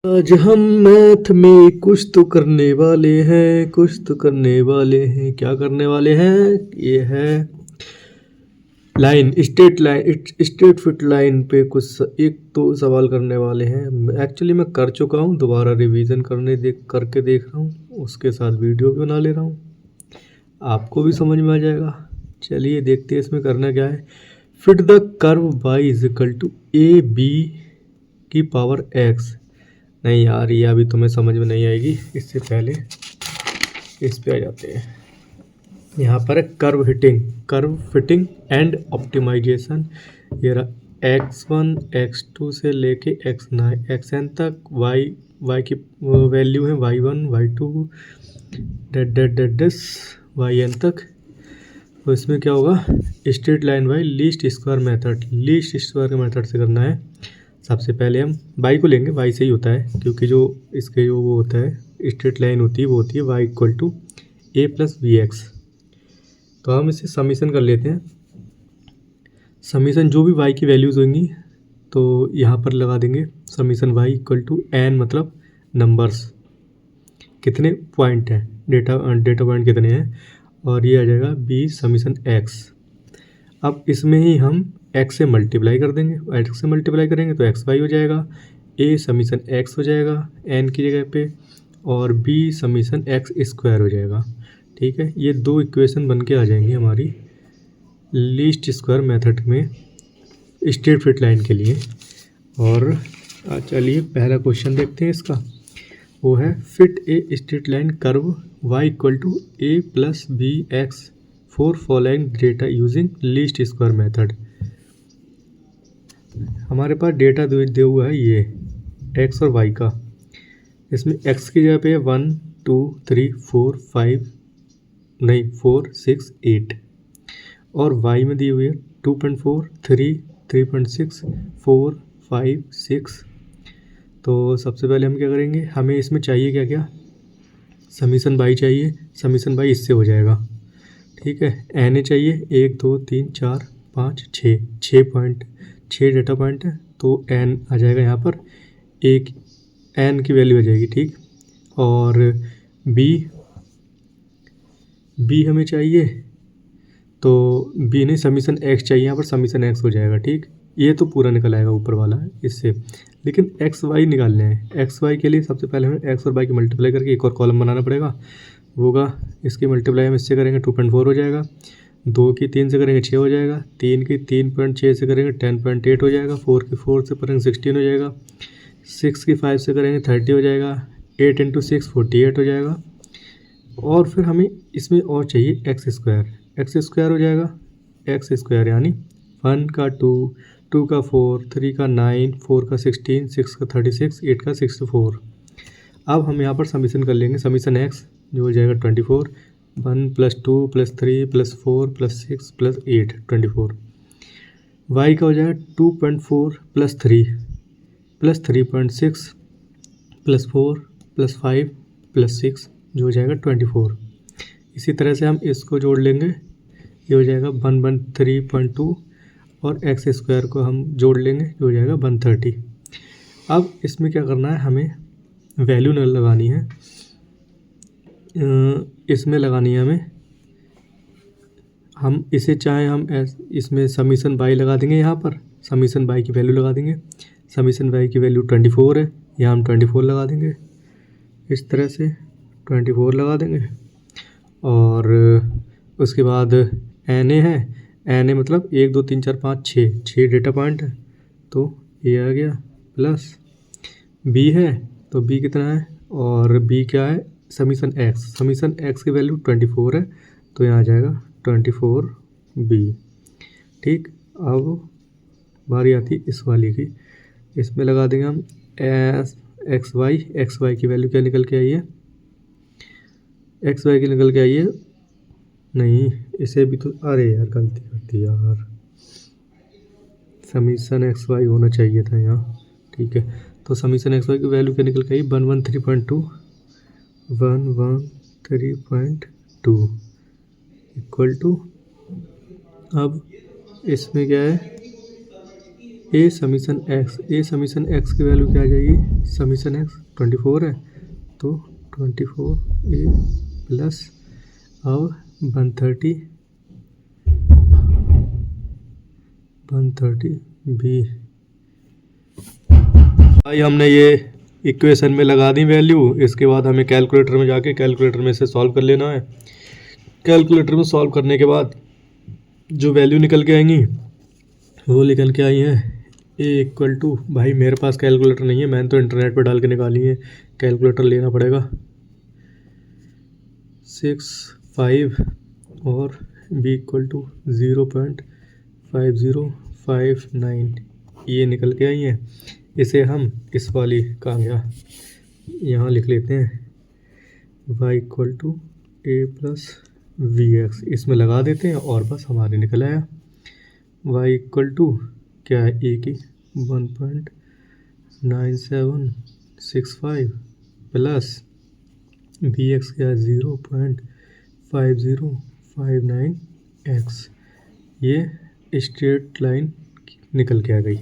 आज हम मैथ में कुछ तो करने वाले हैं, कुछ तो करने वाले हैं। क्या करने वाले हैं? ये है लाइन, स्ट्रेट फिट लाइन पे कुछ एक तो सवाल करने वाले हैं। एक्चुअली मैं कर चुका हूँ, दोबारा रिवीजन करके देख रहा हूँ, उसके साथ वीडियो भी बना ले रहा हूँ, आपको भी समझ में आ जाएगा। चलिए देखते हैं इसमें करना क्या है। Fit the curve y is equal to A B की पावर x। नहीं यार, ये अभी तुम्हें समझ में नहीं आएगी, इससे पहले इस पे आ जाते हैं। यहाँ पर है कर्व फिटिंग एंड ऑप्टिमाइजेशन। ये रहा x1 x2 से लेके xn तक y की वैल्यू है y1 y2 yn तक। तो इसमें क्या होगा, straight line by least square method से करना है। सबसे पहले हम y को लेंगे, y से ही होता है, क्योंकि जो इसके जो वो होता है स्ट्रेट लाइन होती है वो होती है y equal to a plus B X. तो हम इसे समीशन कर लेते हैं। समीशन जो भी y की वैल्यूज़ होंगी तो यहाँ पर लगा देंगे summation y equal to n, मतलब नंबर्स कितने पॉइंट हैं, डेटा पॉइंट कितने हैं, और ये आ जाएगा b समीशन x। अब इसमें ही हम x से मल्टीप्लाई कर देंगे, x से मल्टीप्लाई करेंगे तो xy हो जाएगा, a समीशन x हो जाएगा n की जगह पे, और b समीशन x स्क्वायर हो जाएगा। ठीक है, ये दो इक्वेशन बन के आ जाएंगी हमारी लीस्ट स्क्वायर मेथड में स्ट्रेट फिट लाइन के लिए। और चलिए पहला क्वेश्चन देखते हैं इसका। वो है fit a straight line curve y equal to a plus B X for following data using least square method. हमारे पास डेटा दिया हुआ है ये x और y का। इसमें x की जगह पे 1 2 3 4 5 नहीं 4 6 8, और y में दी हुई है 2.4 3 3.6 4 5 6। तो सबसे पहले हम क्या करेंगे, हमें इसमें चाहिए क्या क्या, समीशन बाई चाहिए। समीशन बाई इससे हो जाएगा, ठीक है। एन ए चाहिए 1 2 3 4 5 6 डेटा पॉइंट है, तो एन आ जाएगा यहाँ पर, एक एन की वैल्यू आ जाएगी, ठीक। और बी हमें चाहिए, तो बी नहीं समीशन एक्स चाहिए, यहाँ पर समीशन एक्स हो जाएगा, ठीक। ये तो पूरा निकल आएगा ऊपर वाला इससे, लेकिन एक्स वाई निकालने हैं। एक्स वाई के लिए सबसे पहले हमें एक्स और वाई की मल्टीप्लाई करके एक और कॉलम बनाना पड़ेगा। वो होगा, इसकी मल्टीप्लाई हम इससे करेंगे 2.4 हो जाएगा, 2 की 3 से करेंगे 6 हो जाएगा, 3 की 3.6 से करेंगे 10.8 हो जाएगा, 4 की 4 से करेंगे 16 हो जाएगा, 6 की 5 से करेंगे 30 हो जाएगा, 8 इंटू 6 48 हो जाएगा। और फिर हमें इसमें और चाहिए एक्स स्क्वायर हो जाएगा, एक्स स्क्वायर यानी 1 का 2 2 का 4 3 का 9 4 का 16 6 का 36 8 का 64। अब हम यहाँ पर समीशन कर लेंगे, समीशन एक्स जो हो जाएगा 24, 1 plus 2 plus 3 plus 4 plus 6 plus 8 24। Y का हो जाएगा 2.4 plus 3 plus 3.6 plus 4 plus 5 plus 6 जो हो जाएगा 24। इसी तरह से हम इसको जोड़ लेंगे, ये हो जाएगा 113.2, और एक्स स्क्वायर को हम जोड़ लेंगे, जो हो जाएगा 130। अब इसमें क्या करना है, हमें वैल्यू न लगानी है, इसमें लगानी है हमें, हम इसे चाहे हम इसमें समीशन बाई लगा देंगे, यहाँ पर समीशन बाई की वैल्यू लगा देंगे। समीशन बाई की वैल्यू 24 है, यहाँ हम 24 लगा देंगे, इस तरह से 24 लगा देंगे। और उसके बाद एन ए है, एन ए मतलब 1 2 3 4 5 6 डेटा पॉइंट है, तो ये आ गया, प्लस बी है, तो बी कितना है, और बी क्या है, समीशन एक्स की वैल्यू 24 है, तो यहाँ आ जाएगा 24 बी, ठीक। अब बारी आती इस वाली की, इसमें लगा देंगे हम एक्स वाई की वैल्यू क्या निकल के आई है, एक्स वाई की निकल के आई है, नहीं इसे भी तो, अरे यार गलती कर दी यार, समीशन एक्स वाई होना चाहिए था यहाँ, ठीक है। तो समीशन एक्स वाई की वैल्यू क्या निकल के आई, 113.2 इक्वल टू, अब इसमें क्या है, ए समीशन एक्स की वैल्यू क्या आ जाएगी, समीशन एक्स 24 है तो 24 ए प्लस अब 130 बी। भाई हमने ये इक्वेशन में लगा दी वैल्यू। इसके बाद हमें कैलकुलेटर में जाके कैलकुलेटर में से सॉल्व कर लेना है। कैलकुलेटर में सॉल्व करने के बाद जो वैल्यू निकल के आएंगी वो निकल के आई हैं ए इक्वल टू, भाई मेरे पास कैलकुलेटर नहीं है, मैंने तो इंटरनेट पर डाल के निकाली है, कैलकुलेटर लेना पड़ेगा। 6 5 और बी इक्वल टू 0.5059 ये निकल के आई हैं। इसे हम इस वाली कहाँ गया, यहाँ लिख लेते हैं y equal to A plus V X, इसमें लगा देते हैं और बस हमारे निकल आया y इक्वल टू क्या है, ए की 1.9765 प्लस बी एक्स क्या है 0.5059 एक्स। ये स्ट्रेट लाइन निकल के आ गई।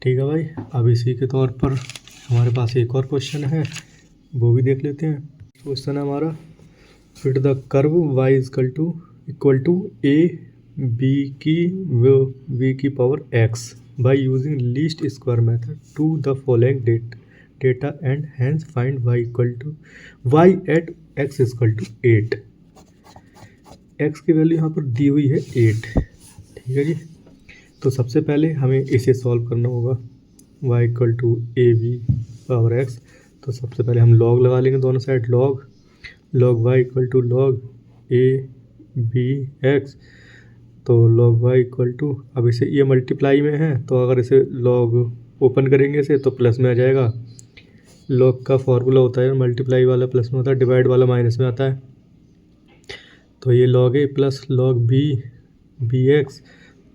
ठीक है भाई, अब इसी के तौर पर हमारे पास एक और क्वेश्चन है, वो भी देख लेते हैं। क्वेश्चन है हमारा, fit the curve y equal to A B की power x by using least square method to the following data and hence find y at x equal to 8। x की वैल्यू यहाँ पर दी हुई है 8। ठीक है जी, तो सबसे पहले हमें इसे सॉल्व करना होगा y equal to A B power x। तो सबसे पहले हम लॉग लगा लेंगे दोनों side, log y equal to log A B X. तो लॉग y इक्वल टू, अब इसे ये मल्टीप्लाई में है तो अगर इसे लॉग ओपन करेंगे इसे तो प्लस में आ जाएगा। लॉग का फॉर्मूला होता है मल्टीप्लाई वाला प्लस में होता है, डिवाइड वाला माइनस में आता है। तो ये log A plus log B X,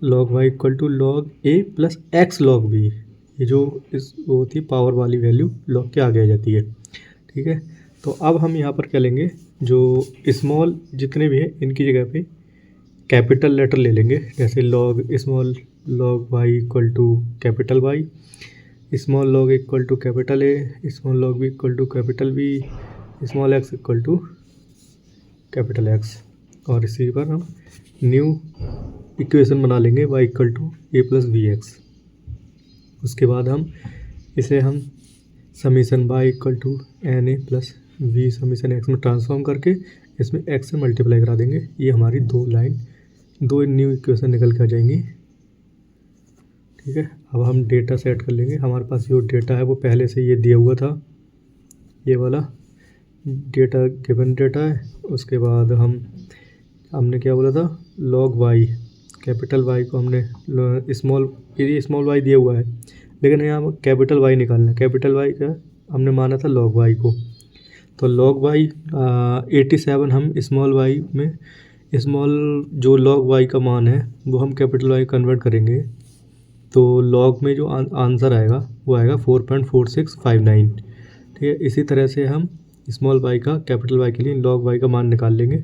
log y equal to log A plus X log B. ये जो वो होती है पावर वाली वैल्यू लॉग के आगे आ जाती है। ठीक है, तो अब हम यहाँ पर क्या लेंगे, जो स्मॉल जितने भी हैं इनकी जगह पे कैपिटल लेटर ले लेंगे। जैसे small log Y equal to capital Y, small log equal to capital A, small log B equal to capital B, small X equal to capital X. और इसी पर हम न्यू इक्वेशन बना लेंगे y equal to A plus V X. उसके बाद हम summation y equal to N A plus V summation x में ट्रांसफॉर्म करके इसमें x से मल्टीप्लाई करा देंगे। ये हमारी दो न्यू इक्वेशन निकल के आ जाएंगी। ठीक है, अब हम डेटा सेट कर लेंगे। हमारे पास जो डेटा है वो पहले से ये दिया हुआ था, ये वाला डेटा गिवन डेटा है। उसके बाद हमने क्या बोला था, लॉग वाई कैपिटल वाई को हमने स्मॉल वाई दिया हुआ है, लेकिन यहाँ कैपिटल वाई निकालना है। कैपिटल वाई का हमने माना था लॉग वाई को, तो लॉग वाई 87 हम स्मॉल वाई में जो लॉग वाई का मान है वो हम कैपिटल वाई कन्वर्ट करेंगे। तो लॉग में जो आंसर आएगा वो आएगा 4.4659। ठीक है, इसी तरह से हम स्मॉल वाई का कैपिटल वाई के लिए लॉग वाई का मान निकाल लेंगे।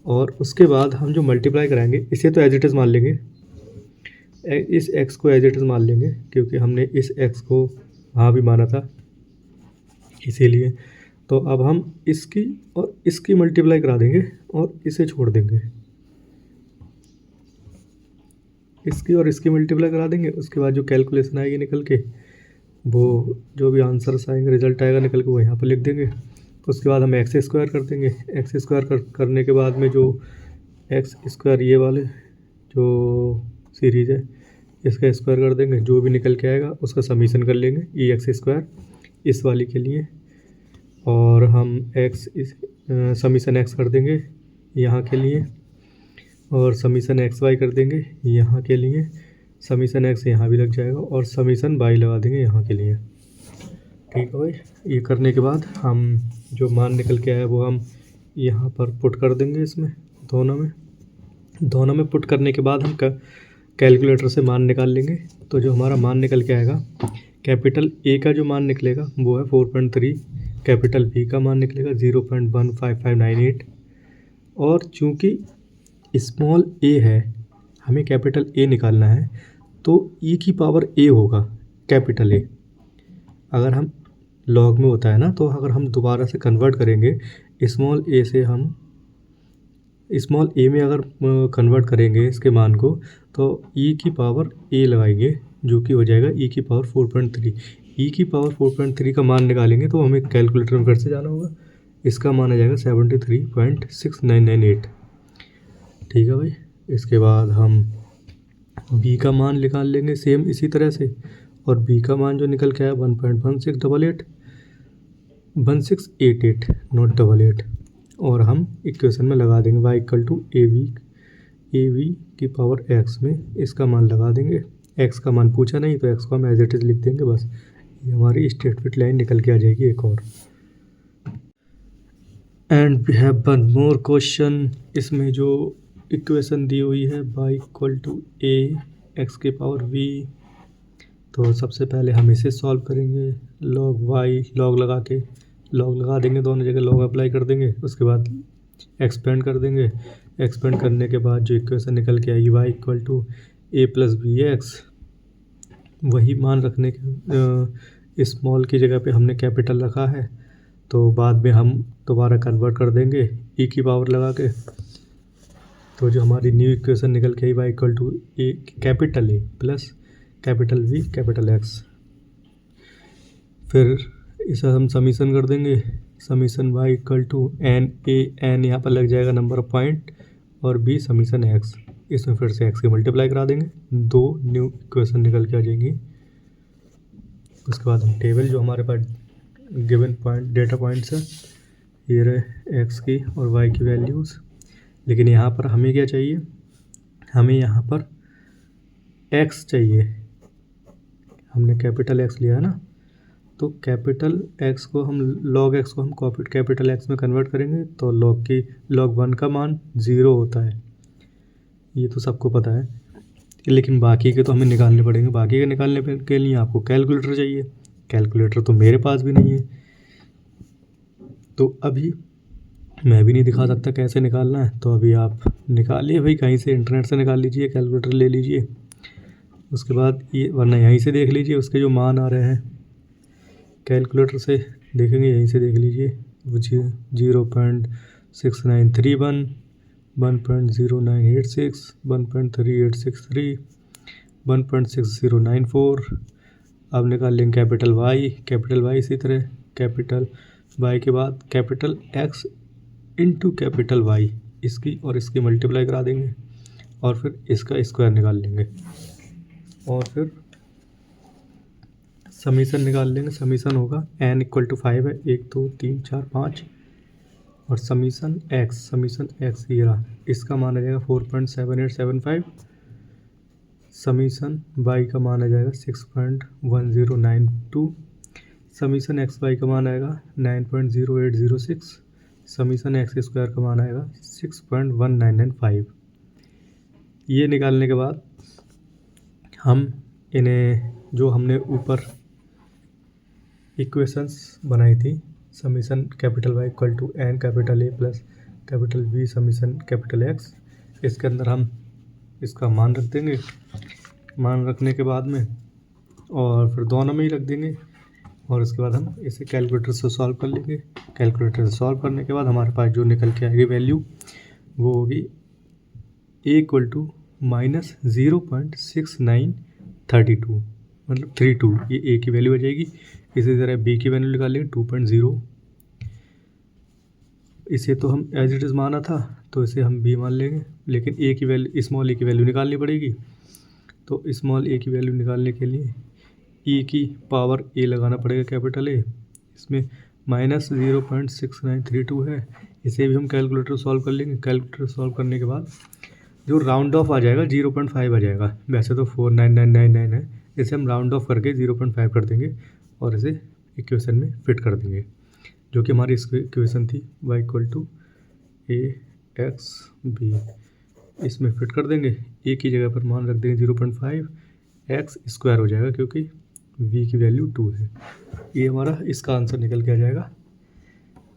और उसके बाद हम जो मल्टीप्लाई कराएंगे इसे तो एज इट इज़ मान लेंगे, इस x को एज इट इज़ मान लेंगे क्योंकि हमने इस x को वहाँ भी माना था इसीलिए। तो अब हम इसकी और इसकी मल्टीप्लाई करा देंगे और इसे छोड़ देंगे, इसकी और इसकी मल्टीप्लाई करा देंगे। उसके बाद जो कैलकुलेशन आएगी निकल के, वो जो भी आंसर्स आएंगे रिजल्ट आएगा निकल के वो यहाँ पर लिख देंगे। उसके बाद हम एक्स स्क्वायर कर देंगे। एक्स स्क्वायर करने के बाद में जो एक्स स्क्वायर ये वाले जो सीरीज़ है इसका स्क्वायर कर देंगे, जो भी निकल के आएगा उसका समीशन कर लेंगे ई एक्स स्क्वायर इस वाली के लिए। और हम समीशन एक्स कर देंगे यहाँ के लिए, और समीशन एक्स वाई कर देंगे यहाँ के लिए। समीशन एक्स यहाँ भी लग जाएगा और समीशन वाई लगा देंगे यहाँ के लिए। ठीक है भाई, ये करने के बाद हम जो मान निकल के आया वो हम यहाँ पर पुट कर देंगे, इसमें दोनों में पुट करने के बाद हम कैलकुलेटर से मान निकाल लेंगे। तो जो हमारा मान निकल के आएगा, कैपिटल ए का जो मान निकलेगा वो है 4.3, कैपिटल बी का मान निकलेगा 0.15598। और चूँकि स्मॉल ए है, हमें कैपिटल ए निकालना है, तो तो e की पावर a होगा, कैपिटल A। अगर हम लॉग में होता है ना, तो अगर हम दोबारा से कन्वर्ट करेंगे स्मॉल a से, हम स्मॉल a में अगर कन्वर्ट करेंगे इसके मान को, तो e की पावर a लगाएंगे, जो कि हो जाएगा e की पावर 4.3। e की पावर 4.3 का मान निकालेंगे तो हमें कैलकुलेटर में फिर से जाना होगा। इसका मान आ जाएगा 73.6998। ठीक है भाई। इसके बाद हम b का मान निकाल लेंगे सेम इसी तरह से, और b का मान जो निकल के आया 1.1688 नॉट 88, और हम इक्वेशन में लगा देंगे y equal to A V की पावर x में इसका मान लगा देंगे। x का मान पूछा नहीं, तो x को हम एज इट इज़ लिख देंगे बस। ये हमारी स्टेटमेंट लाइन निकल के आ जाएगी एक और। And we have one more question. इसमें जो इक्वेशन दी हुई है y equal to a x की पावर v, तो सबसे पहले हम इसे सॉल्व करेंगे। लॉग y लॉग लगा देंगे, दोनों जगह लॉग अप्लाई कर देंगे। उसके बाद एक्सपेंड कर देंगे। एक्सपेंड करने के बाद जो इक्वेशन निकल के आएगी y equal to a plus B X, वही मान रखने के स्मॉल की जगह पे हमने कैपिटल रखा है, तो बाद में हम दोबारा कन्वर्ट कर देंगे e की पावर लगा के। तो जो हमारी न्यू इक्वेशन निकल के आई y equal to A capital A plus capital V capital X। फिर इसे हम समीशन कर देंगे। Summation y equal to N यहाँ पर लग जाएगा नंबर ऑफ पॉइंट, और b समीशन x। इसमें फिर से x की मल्टीप्लाई करा देंगे, दो न्यू इक्वेशन निकल के आ जाएंगी। उसके बाद हम टेबल जो हमारे पास गिवन पॉइंट डेटा पॉइंट्स है, ये रहे x की और y की वैल्यूज़। लेकिन यहाँ पर हमें क्या चाहिए, हमें यहाँ पर x चाहिए। हमने कैपिटल X लिया है ना, तो कैपिटल X को हम लॉग X को हम कैपिटल X में कन्वर्ट करेंगे, तो लॉग 1 का मान 0 होता है, ये तो सबको पता है। लेकिन बाकी के तो हमें निकालने पड़ेंगे। बाकी के निकालने के लिए आपको कैलकुलेटर चाहिए। कैलकुलेटर तो मेरे पास भी नहीं है, तो अभी मैं भी नहीं दिखा सकता कैसे निकालना है। तो अभी आप निकालिए भाई, कहीं से इंटरनेट से निकाल लीजिए, कैलकुलेटर ले लीजिए। उसके बाद ये, वरना यहीं से देख लीजिए उसके जो मान आ रहे हैं, कैलकुलेटर से देखेंगे, यहीं से देख लीजिए। 0.6931, 1.0986, 1.3863, 1.6094। अब निकाल लेंगे कैपिटल Y इसी तरह कैपिटल Y के बाद capital X into capital Y, इसकी और इसकी मल्टीप्लाई करा देंगे, और फिर इसका स्क्वायर निकाल लेंगे, और फिर समीशन निकाल लेंगे। समीशन होगा n इक्वल टू 5 है, 1 2 3 4 5, और समीशन x ये रहा, इसका मान आ जाएगा 4.7875। समीशन y का मान आ जाएगा 6.1092। समीशन xy का मान आएगा 9.0806। समीशन x स्क्वायर का मान आएगा 6.1995। ये निकालने के बाद हम इन्हें, जो हमने ऊपर इक्वेशंस बनाई थी, summation capital Y equal to N capital A plus capital V summation capital X, इसके अंदर हम इसका मान रख देंगे। मान रखने के बाद में, और फिर दोनों में ही रख देंगे, और उसके बाद हम इसे कैलकुलेटर से सॉल्व कर लेंगे। कैलकुलेटर से सॉल्व करने के बाद हमारे पास जो निकल के आएगी वैल्यू, वो होगी A इक्वल टू माइनस 0.6932, मतलब 32, ये A की वैल्यू आ जाएगी। इसी तरह B की वैल्यू निकाल लेंगे 2.0। इसे तो हम एज इट इज़ माना था, तो इसे हम B मान लेंगे, लेकिन A की वैल्यू, स्मॉल a की वैल्यू निकालनी पड़ेगी। तो स्मॉल a की वैल्यू निकालने के लिए e की पावर a लगाना पड़ेगा कैपिटल A। इसमें माइनस 0.6932 है, इसे भी हम कैलकुलेटर सॉल्व कर लेंगे। कैलकुलेटर सॉल्व करने के बाद जो राउंड ऑफ आ जाएगा 0.5 आ जाएगा, वैसे तो 49999 है, इसे हम राउंड ऑफ करके 0.5 कर देंगे, और इसे इक्वेशन में फिट कर देंगे, जो कि हमारी इक्वेशन थी y इक्वल टू AXB। इसमें फिट कर देंगे, a की जगह पर मान रख देंगे 0.5, x स्क्वायर हो जाएगा क्योंकि v की वैल्यू 2 है। ये हमारा इसका आंसर निकल के आ जाएगा।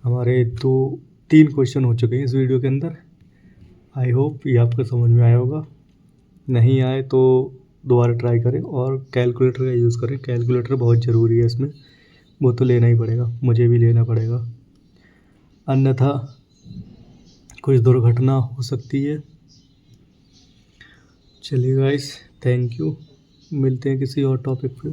हमारे 3 क्वेश्चन हो चुके हैं इस वीडियो के अंदर। आई होप ये आपको समझ में आया होगा। नहीं आए तो दोबारा ट्राई करें और कैलकुलेटर का यूज़ करें। कैलकुलेटर बहुत ज़रूरी है इसमें, वो तो लेना ही पड़ेगा, मुझे भी लेना पड़ेगा, अन्यथा कुछ दुर्घटना हो सकती है। चलिए गाइस, थैंक यू, मिलते हैं किसी और टॉपिक पे।